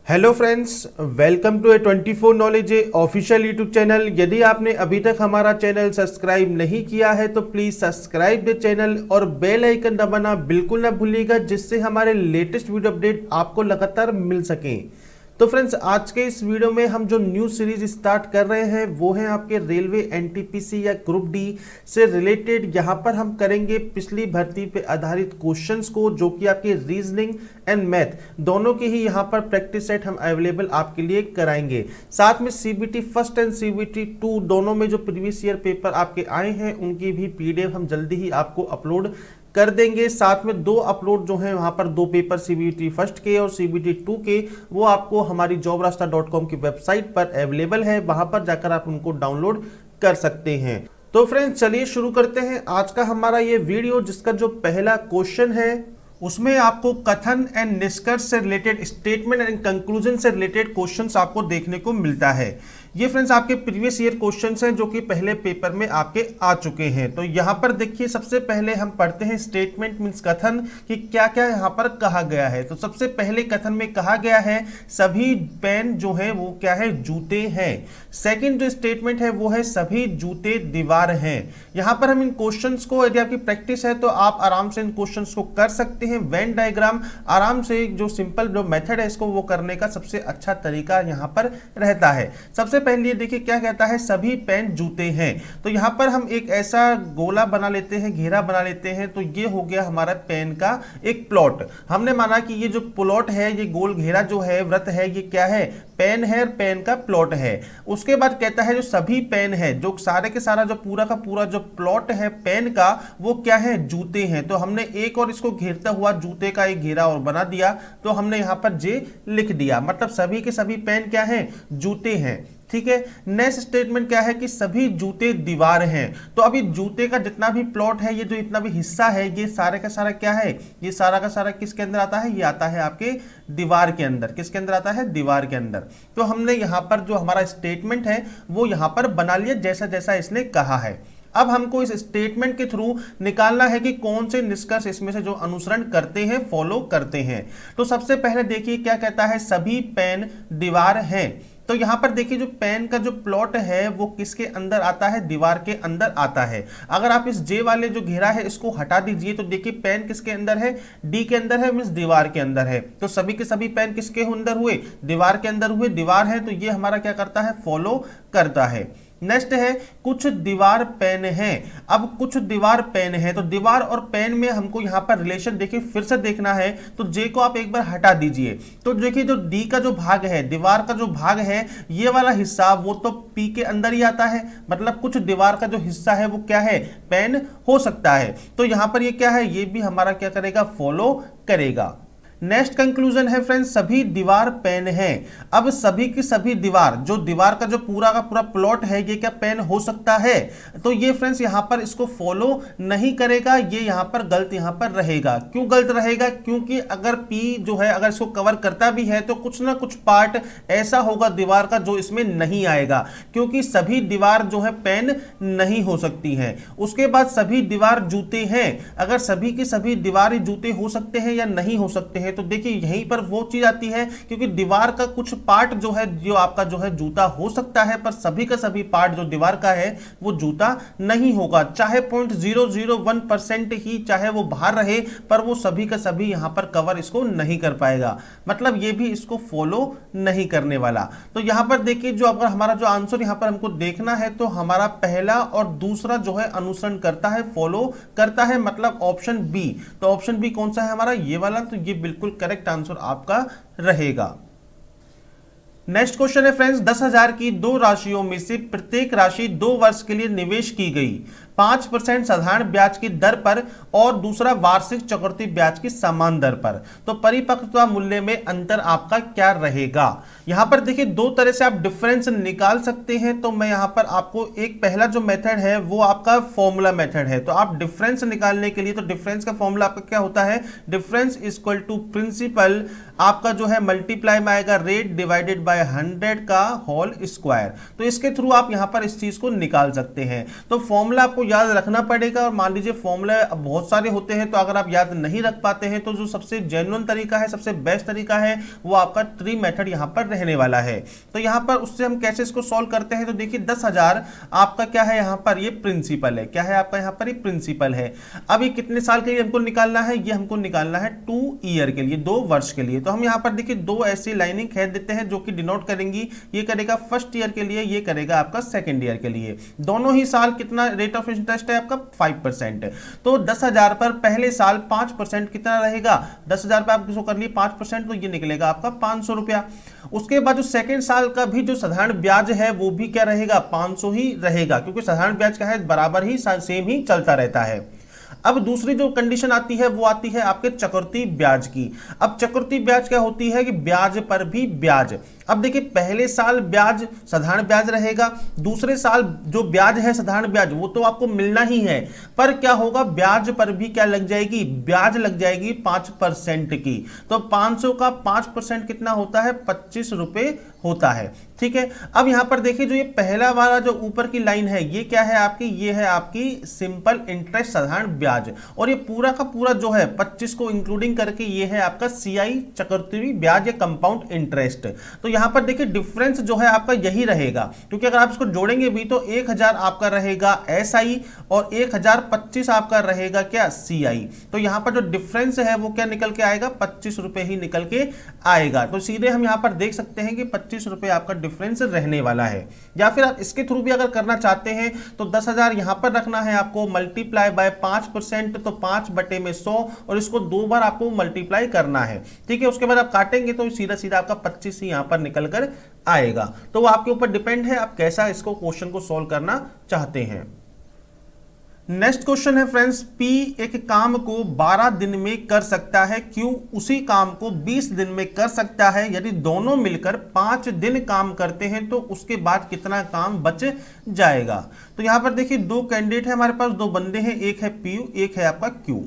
Hello friends, welcome to A24 knowledge official YouTube channel. यदि आपने अभी तक हमारा चैनल सब्सक्राइब नहीं किया है तो प्लीज़ सब्सक्राइब द चैनल और बेल आइकन दबाना बिल्कुल ना भूलिएगा, जिससे हमारे लेटेस्ट वीडियो अपडेट आपको लगातार मिल सकें। तो फ्रेंड्स, आज के इस वीडियो में हम जो न्यू सीरीज स्टार्ट कर रहे हैं वो है आपके रेलवे एनटीपीसी या ग्रुप डी से रिलेटेड। यहाँ पर हम करेंगे पिछली भर्ती पे आधारित क्वेश्चंस को, जो कि आपके रीजनिंग एंड मैथ दोनों के ही यहाँ पर प्रैक्टिस सेट हम अवेलेबल आपके लिए कराएंगे। साथ में सीबीटी फर्स्ट एंड सीबीटी 2 दोनों में जो प्रीवियस ईयर पेपर आपके आए हैं उनकी भी पीडीएफ हम जल्दी ही आपको अपलोड कर देंगे। साथ में 2 अपलोड जो हैं वहां पर 2 पेपर सीबीटी फर्स्ट के और सीबीटी 2 के, वो आपको हमारी jobrasta.com की वेबसाइट पर अवेलेबल है, वहां पर जाकर आप उनको डाउनलोड कर सकते हैं। तो फ्रेंड्स, चलिए शुरू करते हैं आज का हमारा ये वीडियो, जिसका जो पहला क्वेश्चन है उसमें आपको कथन एंड निष्कर्ष से रिलेटेड, स्टेटमेंट एंड कंक्लूजन से रिलेटेड क्वेश्चंस आपको देखने को मिलता है। ये फ्रेंड्स आपके प्रीवियस ईयर क्वेश्चंस हैं जो कि पहले पेपर में आपके आ चुके हैं। तो यहाँ पर देखिए, सबसे पहले हम पढ़ते हैं स्टेटमेंट मींस कथन कि क्या क्या यहाँ पर कहा गया है। तो सबसे पहले कथन में कहा गया है सभी पेन जो है वो क्या है, जूते हैं। सेकंड जो स्टेटमेंट है वो है सभी जूते दीवार हैं। यहाँ पर हम इन क्वेश्चंस को, यदि आपकी प्रैक्टिस है तो आप आराम से इन क्वेश्चंस को कर सकते हैं। वेन डायग्राम आराम से, जो सिंपल जो मेथड है इसको वो करने का सबसे अच्छा तरीका यहाँ पर रहता है। सबसे पहले देखिए क्या कहता है, सभी पेन जूते हैं। तो यहाँ पर हम एक ऐसा गोला बना लेते हैं, घेरा बना लेते हैं। तो ये हो गया हमारा पेन का एक प्लॉट। हमने माना कि ये जो प्लॉट है, ये गोल घेरा जो है, वृत्त है, ये क्या है, पेन है, पेन का प्लॉट है। उसके बाद कहता है जो सभी पेन है, जो सारे के सारा जो पूरा का पूरा जो प्लॉट है पेन का, वो क्या है, जूते हैं। तो हमने एक और इसको घेरता हुआ जूते का एक घेरा और बना दिया, तो हमने यहां पर जे लिख दिया, मतलब सभी के सभी पेन क्या है, जूते हैं। ठीक है। नेक्स्ट स्टेटमेंट क्या है कि सभी जूते दीवार हैं। तो अभी जूते का जितना भी प्लॉट है, ये जो इतना भी हिस्सा है, ये सारे का सारा क्या है, ये सारा का सारा किसके अंदर आता है, ये आता है आपके दीवार के अंदर। किसके अंदर आता है, दीवार के अंदर। तो हमने यहां पर जो हमारा स्टेटमेंट है वो यहां पर बना लिया जैसा जैसा इसने कहा है। अब हमको इस स्टेटमेंट के थ्रू निकालना है कि कौन से निष्कर्ष इसमें से जो अनुसरण करते हैं, फॉलो करते हैं। तो सबसे पहले देखिए क्या कहता है, सभी पेन दीवार हैं। तो यहां पर देखिए जो पेन का जो प्लॉट है वो किसके अंदर आता है, दीवार के अंदर आता है। अगर आप इस जे वाले जो घेरा है इसको हटा दीजिए तो देखिए पेन किसके अंदर है, डी के अंदर है, मींस दीवार के अंदर है। तो सभी के सभी पेन किसके अंदर हुए, दीवार के अंदर हुए, दीवार है। तो ये हमारा क्या करता है, फॉलो करता है। नेक्स्ट है कुछ दीवार पेन है। अब कुछ दीवार पेन है, तो दीवार और पेन में हमको यहाँ पर रिलेशन देखिए फिर से देखना है। तो जे को आप एक बार हटा दीजिए, तो देखिए जो डी का जो भाग है, दीवार का जो भाग है, ये वाला हिस्सा वो तो पी के अंदर ही आता है। मतलब कुछ दीवार का जो हिस्सा है वो क्या है, पेन हो सकता है। तो यहाँ पर ये क्या है, ये भी हमारा क्या करेगा, फॉलो करेगा। नेक्स्ट कंक्लूजन है फ्रेंड्स, सभी दीवार पेन है। अब सभी की सभी दीवार, जो दीवार का जो पूरा का पूरा प्लॉट है, ये क्या पेन हो सकता है। तो ये फ्रेंड्स यहां पर इसको फॉलो नहीं करेगा, ये यहां पर गलत यहां पर रहेगा। क्यों गलत रहेगा, क्योंकि अगर पी जो है अगर इसको कवर करता भी है तो कुछ ना कुछ पार्ट ऐसा होगा दीवार का जो इसमें नहीं आएगा, क्योंकि सभी दीवार जो है पेन नहीं हो सकती है। उसके बाद सभी दीवार जूते हैं। अगर सभी की सभी दीवार जूते हो सकते हैं या नहीं हो सकते हैं, तो देखिए यहीं पर वो चीज आती है, क्योंकि दीवार का कुछ पार्ट जो है, जो आपका जो है जूता हो सकता है, पर सभी का सभी पार्ट जो दीवार का है वो जूता नहीं होगा। चाहे 0.001% ही चाहे वो बाहर रहे, पर वो सभी का सभी यहां पर कवर इसको नहीं कर पाएगा। मतलब ये भी इसको फॉलो नहीं करने वाला। तो यहां पर देखिए जो अगर हमारा जो आंसर यहां पर हमको देखना है, तो हमारा पहला और दूसरा जो है अनुसरण करता है, फॉलो करता है, मतलब ऑप्शन बी। तो ऑप्शन बी कौन सा है हमारा, ये वाला। तो ये बिल्कुल करेक्ट आंसर आपका रहेगा। नेक्स्ट क्वेश्चन है फ्रेंड्स, 10,000 की 2 राशियों में से प्रत्येक राशि 2 वर्ष के लिए निवेश की गई 5% साधारण ब्याज की दर पर और दूसरा वार्षिक चक्रवृद्धि ब्याज की समान दर पर। तो परिपक्वता मूल्य में अंतर आपका क्या रहेगा। यहां पर देखिए 2 तरह से आप डिफरेंस निकाल सकते हैं। तो मैं यहां पर आपको एक पहला जो मेथड है वो आपका फॉर्मूला मेथड है। तो आप डिफरेंस निकालने के लिए, तो डिफरेंस का फॉर्मूला आपका क्या होता है, डिफरेंस इक्वल टू प्रिंसिपल आपका जो है मल्टीप्लाई में आएगा रेट डिवाइडेड बाय 100 का होल स्क्वायर। तो इसके थ्रू आप यहां पर इस चीज को निकाल सकते हैं। तो फॉर्मूला आपको आपको याद रखना पड़ेगा। और मान लीजिए फॉर्मूला बहुत सारे होते हैं, तो अगर आप याद नहीं रख पाते हैं तो जो सबसे जेन्युइन तरीका है, सबसे बेस्ट तरीका है, वो आपका ट्री मेथड यहाँ पर रहने वाला है। तो यहाँ पर उससे हम कैसे इसको सॉल्व करते हैं, तो देखिए 10,000 आपका क्या है, यहाँ पर ये प्रिंसिपल है, क्या है आपका यहाँ पर ये प्रिंसिपल है। अब ये कितने साल के लिए हमको निकालना है, ये हमको निकालना है 2 ईयर के लिए, 2 वर्ष के लिए। तो हम यहाँ पर देखिए 2 ऐसी लाइनिंग खेद देते हैं जो कि डिनोट करेंगी, ये करेगा फर्स्ट ईयर के लिए, ये करेगा आपका सेकंड ईयर के लिए। दोनों ही साल कितना रेट ऑफ इंटरेस्ट है आपका 5%। तो 10,000 पर पहले साल 5% कितना रहेगा, 10,000 पर आप किसको कर लिए 5%, तो ये निकलेगा आपका 500 रुपया। उसके बाद जो सेकंड साल का भी जो साधारण ब्याज है वो भी क्या रहेगा, 500 ही रहेगा, क्योंकि साधारण ब्याज क्या है, बराबर ही सेम ही चलता रहता है। अब दूसरी जो कंडीशन आती है वो आती है आपके चक्रवृद्धि ब्याज की। अब चक्रवृद्धि ब्याज क्या होती है कि ब्याज पर भी ब्याज। अब देखिए पहले साल ब्याज साधारण ब्याज रहेगा, दूसरे साल जो ब्याज है साधारण ब्याज वो तो आपको मिलना ही है, पर क्या होगा, ब्याज पर भी क्या लग जाएगी, ब्याज लग जाएगी 5% की। तो 500 का 5% कितना होता है, 25 रुपए होता है। ठीक है, अब यहां पर देखिए जो ये पहला वाला जो ऊपर की लाइन है ये क्या है आपकी, ये है आपकी सिंपल इंटरेस्ट साधारण ब्याज, और ये पूरा का पूरा जो है 25 को इंक्लूडिंग करके ये है आपका CI चक्रवृद्धि ब्याज या कंपाउंड इंटरेस्ट। तो यहां पर देखिए डिफरेंस जो है आपका यही रहेगा, क्योंकि अगर आप इसको जोड़ेंगे भी तो 1000 आपका रहेगा SI और 1025 आपका रहेगा क्या CI। तो यहां पर जो डिफरेंस है वो क्या निकल के आएगा, 25 रुपए ही निकल के आएगा। तो सीधे हम यहां पर देख सकते हैं कि 25 रुपए आपका डिफरेंस रहने वाला है। या फिर आप इसके थ्रू भी अगर करना चाहते हैं तो 10,000 यहां पर रखना है आपको, मल्टीप्लाई बाय 5%, तो 5/100 और इसको 2 बार आपको मल्टीप्लाई करना है। ठीक है, उसके बाद आप काटेंगे तो सीधा सीधा आपका 25 ही यहां पर निकल कर आएगा। तो वो आपके ऊपर डिपेंड है आप कैसा इसको क्वेश्चन को सॉल्व करना चाहते हैं। नेक्स्ट क्वेश्चन है फ्रेंड्स, P एक काम को 12 दिन में कर सकता है, Q उसी काम को 20 दिन में कर सकता है। यदि दोनों मिलकर 5 दिन काम करते हैं तो उसके बाद कितना काम बच जाएगा। तो यहां पर देखिए 2 कैंडिडेट है हमारे पास, 2 बंदे हैं, एक है P, एक है आपका Q।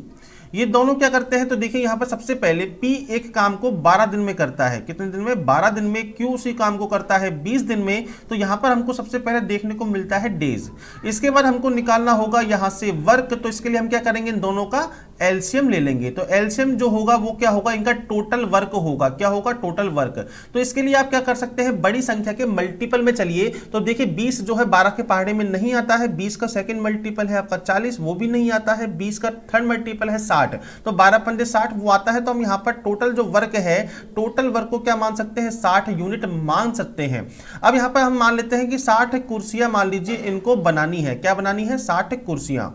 ये दोनों क्या करते हैं, तो देखिए यहां पर सबसे पहले P एक काम को 12 दिन में करता है, कितने दिन में, 12 दिन में। Q उसी काम को करता है 20 दिन में। तो यहां पर हमको सबसे पहले देखने को मिलता है डेज। इसके बाद हमको निकालना होगा यहां से वर्क। तो इसके लिए हम क्या करेंगे, इन दोनों का एलसीएम ले लेंगे। तो एलसीएम जो होगा वो क्या होगा, इनका टोटल वर्क होगा, क्या होगा, टोटल वर्क। तो इसके लिए आप क्या कर सकते हैं, बड़ी संख्या के मल्टीपल में चलिए। तो देखिए 20 जो है 12 के पहाड़े में नहीं आता है, 20 का सेकंड मल्टीपल है आपका 40, वो भी नहीं आता है, 20 का थर्ड मल्टीपल है 60, तो 12 पंजे 60 वो आता है। तो हम यहाँ पर टोटल जो वर्क है, टोटल वर्क को क्या मान सकते हैं, 60 यूनिट मान सकते हैं। अब यहाँ पर हम मान लेते हैं कि 60 कुर्सियां मान लीजिए इनको बनानी है, क्या बनानी है, 60 कुर्सियां।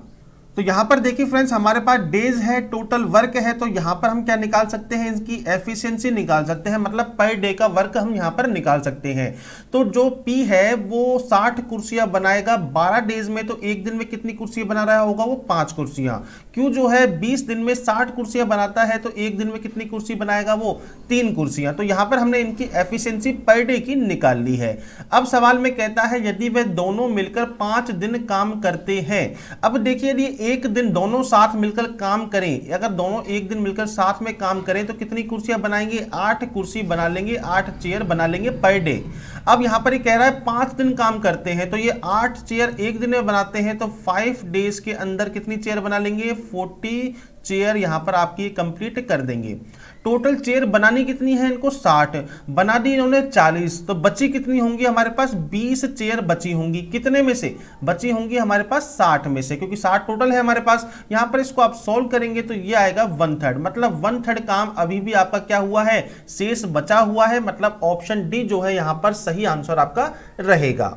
तो यहां पर देखिए फ्रेंड्स हमारे पास डेज है, टोटल वर्क है, तो यहां पर हम क्या निकाल सकते हैं, इसकी एफिशिएंसी निकाल सकते हैं, मतलब पर डे का वर्क हम यहां पर निकाल सकते हैं। तो जो P है वो 60 कुर्सियां बनाएगा 12 डेज में, तो एक दिन में कितनी कुर्सियां बना रहा होगा, वो 5 कुर्सियां। Q जो है 20 दिन में 60 कुर्सियां बनाता है, तो एक दिन में कितनी कुर्सी बनाएगा, वो 3 कुर्सियां। तो यहां पर हमने इनकी एफिशिएंसी पर डे की निकाल ली है। अब सवाल में कहता है यदि वे दोनों मिलकर 5 दिन काम करते हैं। अब देखिए यदि एक दिन दोनों साथ मिलकर काम करें, अगर दोनों एक दिन मिलकर साथ में काम करें तो कितनी कुर्सियां बनाएंगे, 8 कुर्सी बना लेंगे, 8 चेयर बना लेंगे पर डे। अब यहां पर ये कह रहा है 5 दिन काम करते हैं, तो ये 8 चेयर एक दिन में बनाते हैं, तो 5 डेज के अंदर कितनी चेयर बना लेंगे, 40 चेयर यहां पर आपकी कंप्लीट कर देंगे। टोटल चेयर बनानी कितनी है इनको, 60, बना दी इन्होंने 40, तो बची कितनी होंगी हमारे पास, 20 चेयर बची होंगी। कितने में से बची होंगी, हमारे पास 60 में से, क्योंकि 60 टोटल है हमारे पास। यहां पर इसको आप सॉल्व करेंगे तो ये आएगा 1/3, मतलब 1/3 काम अभी भी आपका क्या हुआ है, शेष बचा हुआ है, मतलब ऑप्शन डी जो है यहां पर सही आंसर आपका रहेगा।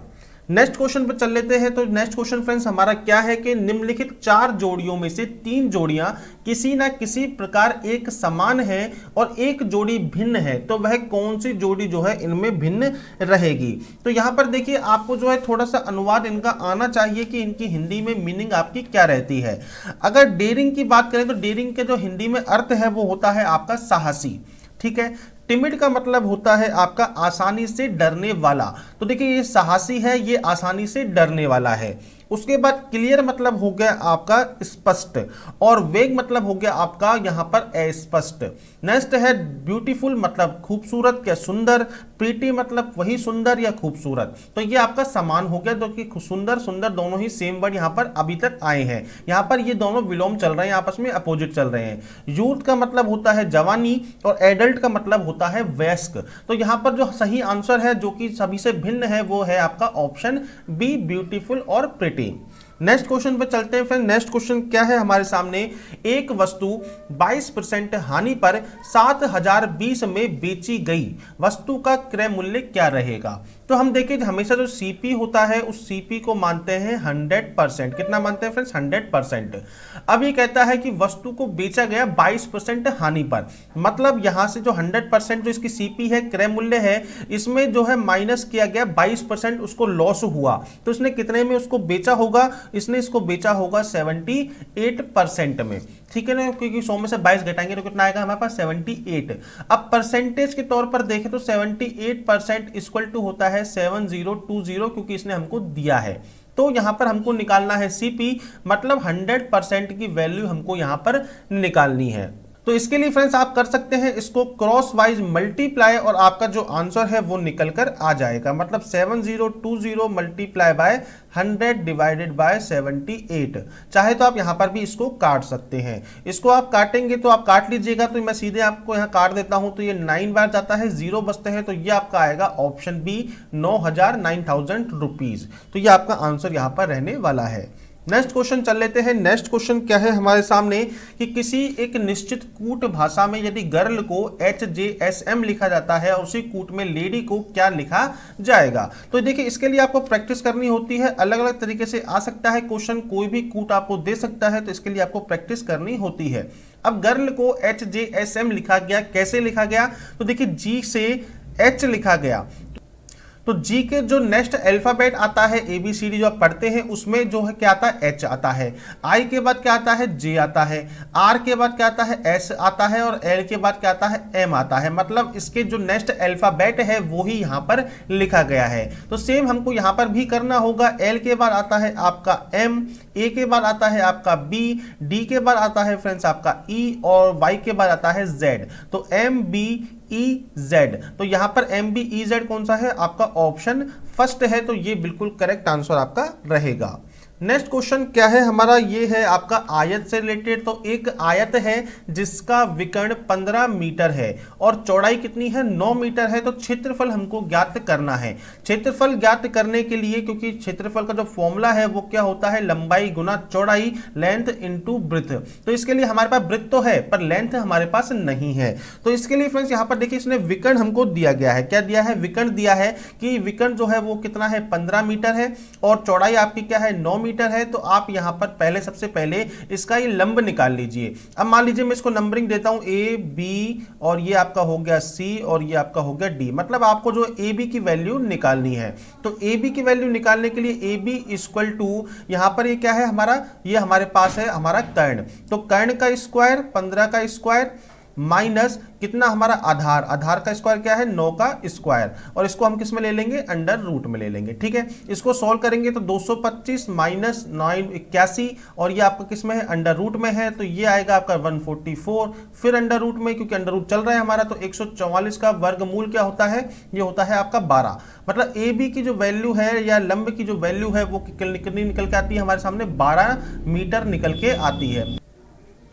नेक्स्ट क्वेश्चन पर चल लेते हैं। तो नेक्स्ट क्वेश्चन फ्रेंड्स हमारा क्या है कि निम्नलिखित 4 जोड़ियों में से 3 जोड़ियां किसी ना किसी प्रकार एक समान है और एक जोड़ी भिन्न है, तो वह कौन सी जोड़ी जो है इनमें भिन्न रहेगी। तो यहां पर देखिए आपको जो है थोड़ा सा अनुवाद इनका आना चाहिए कि इनकी हिंदी में मीनिंग आपकी क्या रहती है। अगर डेयरिंग की बात करें तो डेयरिंग के जो हिंदी में अर्थ है वो होता है आपका साहसी। ठीक है, टिमिड का मतलब होता है आपका आसानी से डरने वाला। तो देखिए ये साहसी है, ये आसानी से डरने वाला है। उसके बाद क्लियर मतलब हो गया आपका स्पष्ट, और वेग मतलब हो गया आपका यहां पर अस्पष्ट। नेक्स्ट है ब्यूटीफुल मतलब खूबसूरत या सुंदर, प्रीटी मतलब वही सुंदर या खूबसूरत। तो ये आपका समान हो गया, जो कि सुंदर सुंदर दोनों ही सेम वर्ड यहां पर अभी तक आए हैं। यहां पर ये दोनों विलोम चल रहे हैं, आपस में अपोजिट चल रहे हैं। यूथ का मतलब होता है जवानी और एडल्ट का मतलब होता है वयस्क। तो यहां पर जो सही आंसर है जो कि सभी से भिन्न है वो है आपका ऑप्शन बी, ब्यूटीफुल और प्रिटी। नेक्स्ट क्वेश्चन पे चलते हैं फ्रेंड। नेक्स्ट क्वेश्चन क्या है हमारे सामने, एक वस्तु 22% हानि पर 7020 में बेची गई, वस्तु का क्रय मूल्य क्या रहेगा? तो हम देखें हमेशा जो सीपी होता है उस सीपी को मानते हैं 100%। कितना मानते हैं फ्रेंड्स? 100%। अब ये कहता है कि वस्तु को बेचा गया 22% हानि पर, मतलब यहां से जो 100% जो इसकी सीपी है, क्रय मूल्य है, इसमें जो है माइनस किया गया 22% उसको लॉस हुआ। तो इसने कितने में उसको बेचा होगा? इसने इसको बेचा होगा 78% में। ठीक है ना, क्योंकि 100 में से 22 घटाएंगे तो कितना आएगा हमारे पास? 78। अब परसेंटेज के तौर पर देखें तो 78% इक्वल टू होता है 7020, क्योंकि इसने हमको दिया है। तो यहां पर हमको निकालना है सीपी, मतलब 100% की वैल्यू हमको यहां पर निकालनी है। तो इसके लिए फ्रेंड्स आप कर सकते हैं इसको क्रॉस वाइज मल्टीप्लाई, और आपका जो आंसर है वो निकल कर आ जाएगा। मतलब 7020 मल्टीप्लाई बाय 100 डिवाइडेड बाय 78। चाहे तो आप यहां पर भी इसको काट सकते हैं। इसको आप काटेंगे तो आप काट लीजिएगा, तो मैं सीधे आपको यहां काट देता हूं। तो ये 9 बार जाता है, 0 बचते हैं, तो ये आपका आएगा ऑप्शन बी 9000 रुपीज। तो ये आपका आंसर यहां पर रहने वाला है। नेक्स्ट क्वेश्चन चल लेते हैं। नेक्स्ट क्वेश्चन क्या है हमारे सामने कि किसी एक निश्चित कूट भाषा में यदि गर्ल को HJSM लिखा जाता है और उसी कूट में लेडी को क्या लिखा जाएगा? तो देखिए इसके लिए आपको प्रैक्टिस करनी होती है। अलग अलग तरीके से आ सकता है क्वेश्चन, कोई भी कूट आपको दे सकता है, तो इसके लिए आपको प्रैक्टिस करनी होती है। अब गर्ल को HJSM लिखा गया, कैसे लिखा गया? तो देखिए जी से H लिखा गया, तो जी के जो नेक्स्ट अल्फाबेट आता है ABCD जो आप पढ़ते हैं उसमें जो है क्या आता है? H आता है। I के बाद क्या आता है? J आता है। R के बाद क्या आता है? S आता है। और L के बाद क्या आता है? M आता है। मतलब इसके जो नेक्स्ट अल्फाबेट है वो ही यहाँ पर लिखा गया है। तो सेम हमको यहाँ पर भी करना होगा। L के बाद आता है आपका M, A के बाद आता है आपका B, D के बाद आता है फ्रेंड्स आपका E, और Y के बाद आता है Z। तो MBEZ, तो यहां पर MBEZ कौन सा है? आपका ऑप्शन फर्स्ट है। तो ये बिल्कुल करेक्ट आंसर आपका रहेगा। नेक्स्ट क्वेश्चन क्या है हमारा? ये है आपका आयत से रिलेटेड। तो एक आयत है जिसका विकर्ण 15 मीटर है और चौड़ाई कितनी है? 9 मीटर है। तो क्षेत्रफल हमको ज्ञात करना है। क्षेत्रफल ज्ञात करने के लिए, क्योंकि क्षेत्रफल का जो फॉर्मूला है वो क्या होता है? लंबाई गुना चौड़ाई, लेंथ इनटू ब्रेड्थ। तो इसके लिए हमारे पास ब्रेड्थ तो है पर लेंथ हमारे पास नहीं है। तो इसके लिए फ्रेंड्स यहाँ पर देखिए इसने विकर्ण हमको दिया गया है। क्या दिया है? विकर्ण दिया है कि विकर्ण जो है वो कितना है? 15 मीटर है और चौड़ाई आपकी क्या है? 9 मीटर है। तो आप यहां पर सबसे पहले इसका ये लंब निकाल लीजिए। अब मान लीजिए मैं इसको नंबरिंग देता हूं A, B, और ये आपका हो गया C, और ये आपका हो गया D। मतलब आपको जो AB की वैल्यू निकालनी है। तो AB की वैल्यू निकालने के लिए AB इक्वल टू यहां पर ये क्या है हमारा? ये हमारे पास है हमारा कर्ण। तो कर्ण का स्क्वायर 15 का स्क्वायर माइनस कितना हमारा आधार, आधार का स्क्वायर क्या है? 9 का स्क्वायर, और इसको हम किस में ले लेंगे? अंडर रूट में ले लेंगे। ठीक है, इसको सॉल्व करेंगे तो 225 माइनस 9 81, और ये आपका किस में है? अंडर रूट में है। तो ये आएगा आपका 144, फिर अंडर रूट में, क्योंकि अंडर रूट चल रहा है हमारा। तो 144 का वर्गमूल क्या होता है? ये होता है आपका 12। मतलब AB की जो वैल्यू है या लंब की जो वैल्यू है वो कितनी निकल के आती है हमारे सामने? 12 मीटर निकल के आती है।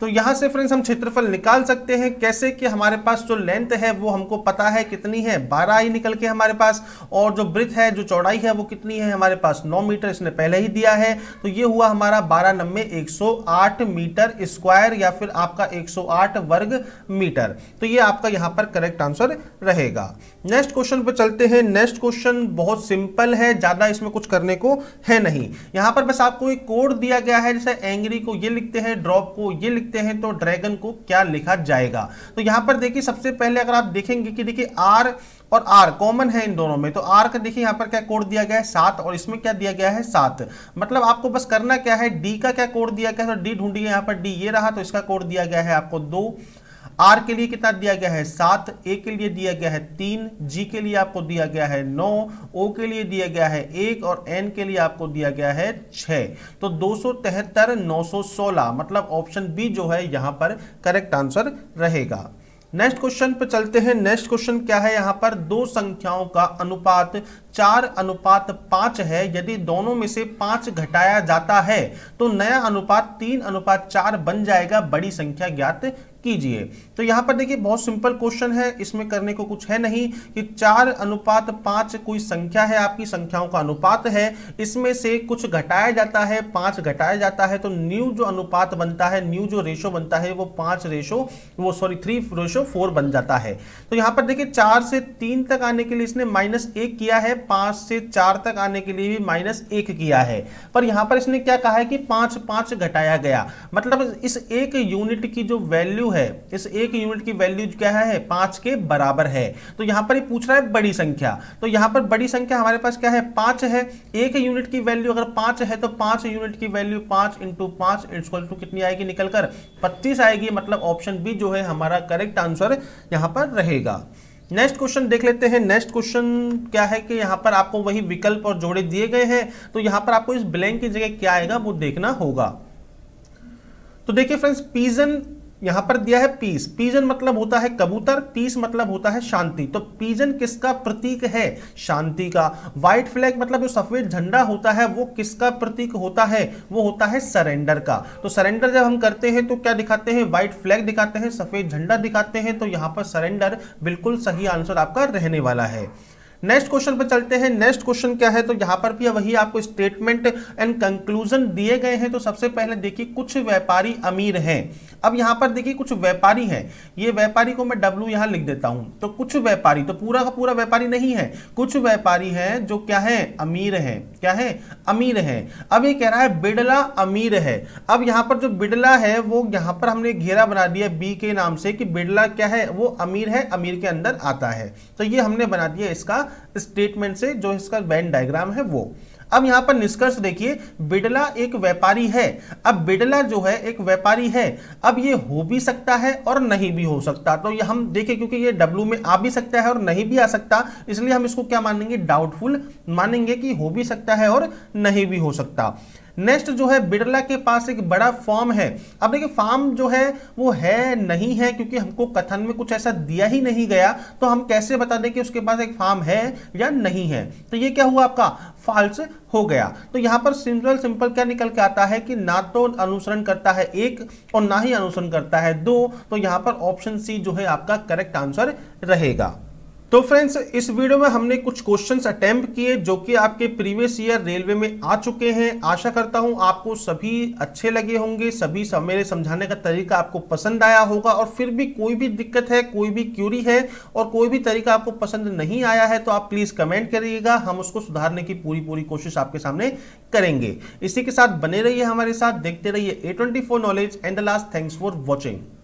तो यहां से फ्रेंड्स हम क्षेत्रफल निकाल सकते हैं। कैसे? कि हमारे पास जो लेंथ है वो हमको पता है कितनी है? 12 ही निकल के हमारे पास, और जो ब्रेड्थ है, जो चौड़ाई है वो कितनी है हमारे पास? 9 मीटर, इसने पहले ही दिया है। तो ये हुआ हमारा 12 9 108 मीटर स्क्वायर, या फिर आपका 108 वर्ग मीटर। तो ये आपका यहां पर करेक्ट आंसर रहेगा। नेक्स्ट क्वेश्चन पे चलते हैं। नेक्स्ट क्वेश्चन बहुत सिंपल है, ज्यादा इसमें कुछ करने को है नहीं। यहां पर बस आपको एक कोड दिया गया है, जैसे एंग्री को ये लिखते हैं, ड्रॉप को ये लिखते हैं, तो ड्रैगन को क्या लिखा जाएगा? तो यहां पर देखिए सबसे पहले अगर आप देखेंगे कि देखिए R और R कॉमन है इन दोनों में। तो R का देखिए यहां पर क्या कोड दिया गया है? 7, और इसमें क्या दिया गया है? 7। मतलब आपको बस करना क्या है? D का क्या कोड दिया गया है? तो D ढूंढिए। यहां पर D ये रहा, तो इसका कोड दिया गया है आपको 2। आर के लिए कितना दिया गया है 7, ए के लिए दिया गया है 3, जी के लिए आपको दिया गया है 9, ओ के लिए दिया गया है 1 और एन के लिए आपको दिया गया है 6। तो 273 916 मतलब ऑप्शन बी जो है यहां पर करेक्ट आंसर रहेगा। नेक्स्ट क्वेश्चन पे चलते हैं। नेक्स्ट क्वेश्चन क्या है, यहां पर दो संख्याओं का अनुपात 4:5 है। यदि दोनों में से 5 घटाया जाता है तो नया अनुपात 3:4 बन जाएगा। बड़ी संख्या ज्ञात कीजिए। तो यहां पर देखिए बहुत सिंपल क्वेश्चन है, इसमें करने को कुछ है नहीं कि 4:5 कोई संख्या है, आपकी संख्याओं का अनुपात है, इसमें से कुछ घटाया जाता है, 5 घटाया जाता है, तो न्यू जो अनुपात बनता है, न्यू जो रेशो बनता है वो 3:4 बन जाता है। तो यहां पर देखिए 4 से 3 तक आने के लिए इसने -1 किया है, 5 से 4 तक आने के लिए भी -1 किया है, पर यहां पर इसने क्या कहा है कि 5 घटाया गया, मतलब इस एक यूनिट की जो वैल्यू है, इस एक यूनिट की वैल्यू क्या है 5 के बराबर है। तो यहां पर ये पूछ रहा है बड़ी संख्या, तो यहां पर बड़ी संख्या हमारे पास क्या है 5 है। एक यूनिट की वैल्यू अगर 5 है तो 5 यूनिट की वैल्यू 5 × 5 इक्वल टू कितनी आएगी निकलकर 25 आएगी। मतलब ऑप्शन बी जो है हमारा करेक्ट आंसर यहां पर रहेगा। नेक्स्ट क्वेश्चन देख लेते हैं। नेक्स्ट क्वेश्चन क्या है कि यहां पर आपको वही विकल्प और जोड़े दिए गए हैं, तो यहां पर आपको इस ब्लैंक की जगह क्या आएगा वो देखना होगा। तो देखिए फ्रेंड्स, पिजन यहां पर दिया है पीस, पिजन मतलब होता है कबूतर, पीस मतलब होता है शांति। तो पिजन किसका प्रतीक है, शांति का। व्हाइट फ्लैग मतलब जो सफेद झंडा होता है वो किसका प्रतीक होता है, वो होता है सरेंडर का। तो सरेंडर जब हम करते हैं तो क्या दिखाते हैं, व्हाइट फ्लैग दिखाते हैं, सफेद झंडा दिखाते हैं। तो यहां पर सरेंडर बिल्कुल सही आंसर आपका रहने वाला है। नेक्स्ट क्वेश्चन पर चलते हैं। नेक्स्ट क्वेश्चन क्या है, तो यहां पर भी वही आपको स्टेटमेंट एंड कंक्लूजन दिए गए हैं। तो सबसे पहले देखिए कुछ व्यापारी अमीर हैं। अब यहां पर देखिए कुछ व्यापारी हैं, ये व्यापारी को मैं W यहां लिख देता हूं। तो कुछ व्यापारी, तो पूरा का पूरा व्यापारी नहीं है, कुछ व्यापारी हैं जो क्या है अमीर हैं, क्या है अमीर हैं। अब ये कह रहा है बिड़ला अमीर है। अब यहां पर जो बिड़ला है वो यहां पर हमने घेरा बना दिया बी के नाम से कि बिड़ला क्या है वो अमीर है, अमीर के अंदर आता है। तो ये हमने बना दिया इसका स्टेटमेंट से, जो इसका वेन डायग्राम है वो। अब यहां पर निष्कर्ष देखिए, बिड़ला एक व्यापारी है। अब बिड़ला जो है एक व्यापारी है, अब ये हो भी सकता है और नहीं भी हो सकता। तो ये हम देखें क्योंकि ये W में आ भी सकता है और नहीं भी आ सकता, इसलिए हम इसको क्या मानेंगे डाउटफुल मानेंगे कि हो भी सकता है और नहीं भी हो सकता। नेक्स्ट जो है बिड़ला के पास एक बड़ा फार्म है। अब देखिए फार्म जो है वो है नहीं है, क्योंकि हमको कथन में कुछ ऐसा दिया ही नहीं गया, तो हम कैसे बता दें कि उसके पास एक फार्म है या नहीं है। तो ये क्या हुआ आपका फॉल्स हो गया। तो यहां पर सिंपल क्या निकल के आता है कि ना तो अनुसरण करता है 1 और ना ही अनुसरण करता है 2। तो यहां पर ऑप्शन सी जो है आपका करेक्ट आंसर रहेगा। तो फ्रेंड्स, इस वीडियो में हमने कुछ क्वेश्चंस अटेम्प्ट किए जो कि आपके प्रीवियस ईयर रेलवे में आ चुके हैं। आशा करता हूं आपको सभी अच्छे लगे होंगे, सभी मेरे समझाने का तरीका आपको पसंद आया होगा। और फिर भी कोई भी दिक्कत है, कोई भी क्यूरी है और कोई भी तरीका आपको पसंद नहीं आया है तो आप प्लीज कमेंट करिएगा, हम उसको सुधारने की पूरी कोशिश आपके सामने करेंगे। इसी के साथ बने रहिए हमारे साथ, देखते रहिए A24 knowledge and the last. Thanks for watching.